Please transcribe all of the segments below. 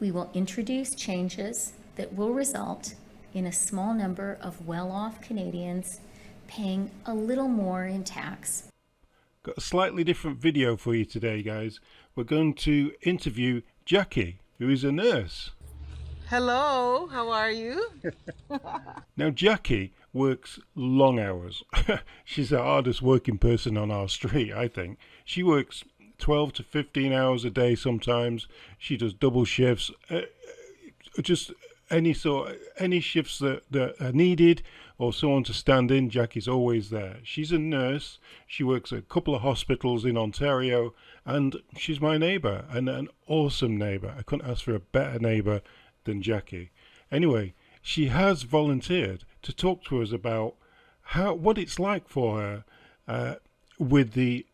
we will introduce changes that will result in a small number of well-off Canadians paying a little more in tax. Got a slightly different video for you today, guys. We're going to interview Jackie, who is a nurse. Hello, how are you? Now, Jackie works long hours. She's the hardest working person on our street, I think. She works 12 to 15 hours a day sometimes. She does double shifts. Just any shifts that are needed or someone to stand in, Jackie's always there. She's a nurse. She works at a couple of hospitals in Ontario, and she's my neighbour, and an awesome neighbour. I couldn't ask for a better neighbour than Jackie. Anyway, she has volunteered to talk to us about what it's like for her with the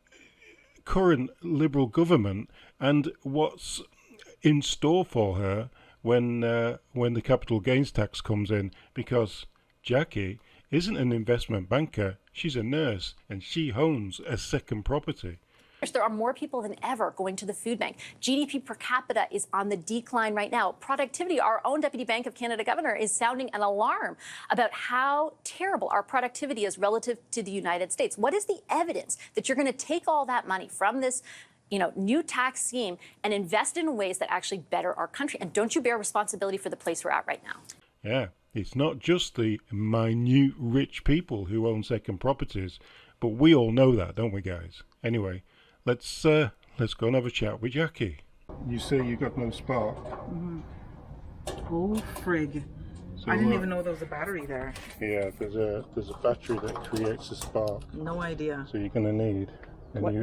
current Liberal government and what's in store for her when the capital gains tax comes in, because Jackie isn't an investment banker, she's a nurse, and she owns a second property. There are more people than ever going to the food bank. GDP per capita is on the decline right now. Productivity, our own Deputy Bank of Canada governor is sounding an alarm about how terrible our productivity is relative to the United States. What is the evidence that you're going to take all that money from this new tax scheme and invest in ways that actually better our country? And don't you bear responsibility for the place we're at right now? Yeah, it's not just the minute rich people who own second properties, but we all know that, don't we, guys? Anyway, let's go and have a chat with Jackie. You say you got no spark. Mm-hmm. Oh, frig. So, I didn't even know there was a battery there. Yeah, there's a battery that creates a spark. No idea. So you're going to need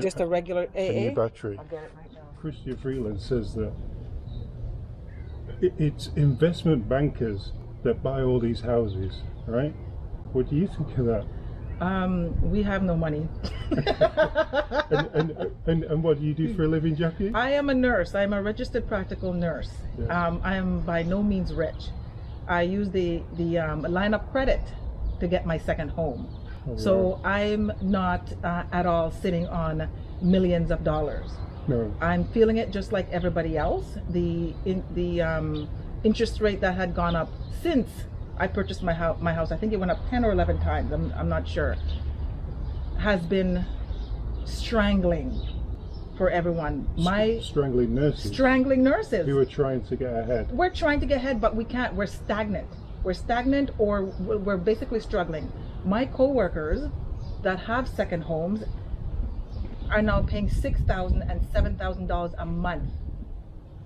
just a regular AA? A new battery. I'll get it right now. Christian Freeland says that it's investment bankers that buy all these houses, right? What do you think of that? We have no money. and what do you do for a living, Jackie? I am a nurse. I'm a registered practical nurse. Yes. I am by no means rich. I use the line of credit to get my second home. Oh, so wow. I'm not at all sitting on millions of dollars. No. I'm feeling it just like everybody else. The interest rate that had gone up since I purchased my house, I think it went up 10 or 11 times, I'm not sure, has been strangling for everyone. Strangling nurses. Strangling nurses. We were trying to get ahead. We're trying to get ahead, but we can't. We're stagnant. We're stagnant, or we're basically struggling. My co-workers that have second homes are now paying $6,000 and $7,000 a month.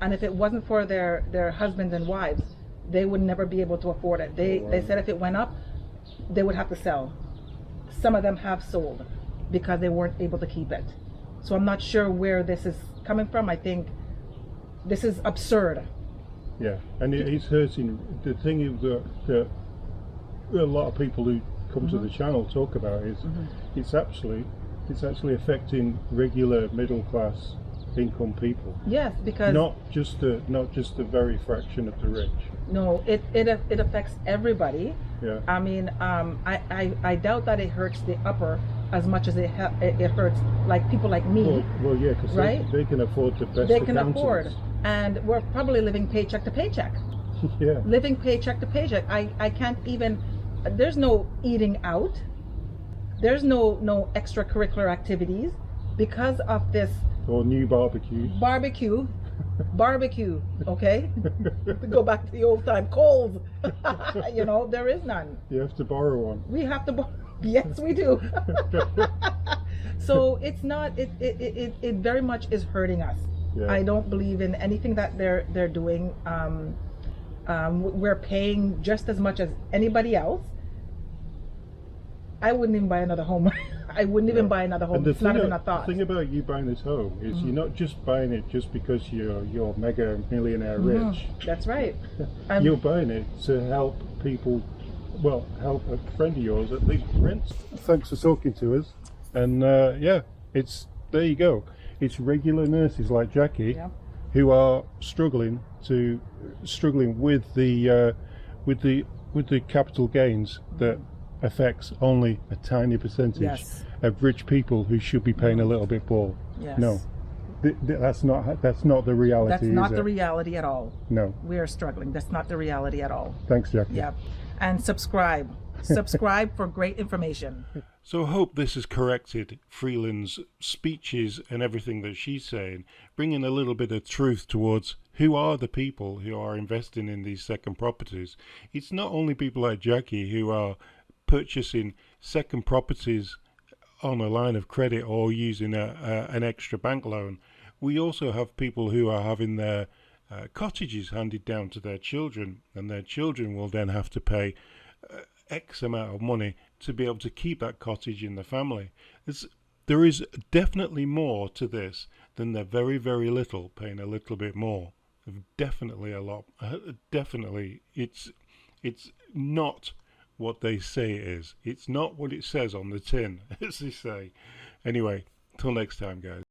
And if it wasn't for their husbands and wives, they would never be able to afford it. They said if it went up, they would have to sell. Some of them have sold because they weren't able to keep it. So I'm not sure where this is coming from. I think this is absurd. Yeah, and it's hurting. The thing is that a lot of people who come to the channel talk about is it's actually affecting regular middle class income people. Yes, because not just the very fraction of the rich. No, it affects everybody. Yeah. I mean, I doubt that it hurts the upper as much as it hurts like people like me. Well, yeah, because right? they can afford the best. They can afford, and we're probably living paycheck to paycheck. Yeah. Living paycheck to paycheck. I can't even. There's no eating out. There's no extracurricular activities because of this. Or new barbecues. Barbecue, okay? To go back to the old time, coals. There is none. You have to borrow one. We have to borrow. Yes, we do. So it's not. It very much is hurting us. Yeah. I don't believe in anything that they're doing. We're paying just as much as anybody else. I wouldn't even buy another home. I wouldn't even buy another home. It's not even a thought. The thing about you buying this home is you're not just buying it just because you're mega millionaire rich. That's right. You're buying it to help people, help a friend of yours at least rent. Thanks for talking to us. And there you go. It's regular nurses like Jackie who are struggling with the capital gains that affects only a tiny percentage of rich people who should be paying a little bit more. Yes. No. That's not the reality. That's not is the it? reality at all. No. We are struggling. That's not the reality at all. Thanks, Jackie. Yeah. And subscribe. Subscribe for great information. So I hope this has corrected Freeland's speeches and everything that she's saying, bringing a little bit of truth towards who are the people who are investing in these second properties. It's not only people like Jackie who are purchasing second properties on a line of credit or using an extra bank loan. We also have people who are having their cottages handed down to their children, and their children will then have to pay X amount of money to be able to keep that cottage in the family. There is definitely more to this than the very, very little paying a little bit more. Definitely a lot. Definitely, it's not what they say it is. It's not what it says on the tin, as they say. Anyway, till next time, guys.